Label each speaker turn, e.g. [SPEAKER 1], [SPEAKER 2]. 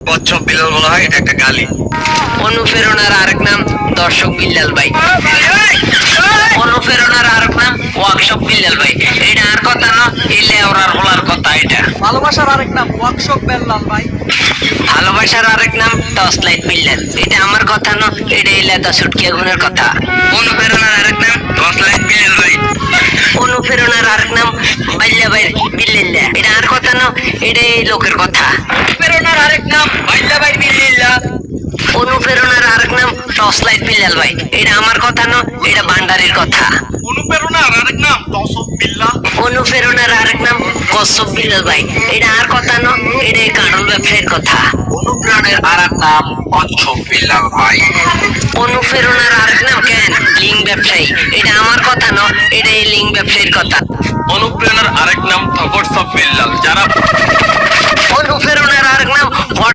[SPEAKER 1] কচ্ছপ বিড়াল বলা হয়, এটা একটা গালি।
[SPEAKER 2] অনুপ্রেরণার আরেক নাম দর্শক বিল্লাল ভাই। অনুপ্রেরণার আরেক নাম ওয়ার্কশপ বিল্লাল ভাই। এটা আর কথা না, এলে ওরার হলার কথা। এটা
[SPEAKER 3] ভালোবাসার আরেক নাম ওয়ার্কশপ বেল্লাল ভাই।
[SPEAKER 2] ভালোবাসার আরেক নাম টর্চ লাইট বিল্লাল। এটা আমার কথা না, এটা এলে দশ উটকি আগুনের কথা।
[SPEAKER 1] অনুপ্রেরণার আরেক নাম টর্চ লাইট বিড়াল ভাই।
[SPEAKER 2] অনুপ্রেরণার আরেক নাম বাল্যা ভাই বিল্লিল্লা। এটা আর কথা না, এটা এই লোকের কথা।
[SPEAKER 3] অনুপ্রেরণার আরেক নাম বাইল্লা ভাই বিল্লিল্লা।
[SPEAKER 2] অনুপ্রেরণার আরেক নাম টর্চ লাইট বিল্লাল ভাই। এটা আমার কথা না, এটা ভান্ডারির কথা।
[SPEAKER 1] অনুপ্রেরণার আরেক নাম টসব বিল্লাল।
[SPEAKER 2] অনুপ্রেরণার আরেক নাম কচ্ছপ বিল্লাল ভাই। এটা আর কথা না, এটা এই কাঁঠাল ব্যবসায়ীর কথা।
[SPEAKER 1] অনুপ্রেরণের আরেক নাম কচ্ছপ বিল্লাল ভাই।
[SPEAKER 2] অনুপ্রেরণার আরেক নাম কেন লিঙ্ক ব্যবসায়ী। এটা আমার কথা না, এটা এই লিঙ্ক ব্যবসায়ীর কথা।
[SPEAKER 1] অনুপ্রেরণার আরেক নাম থগরসব বিল্লাল। যারা
[SPEAKER 2] অনুপ্রেরণার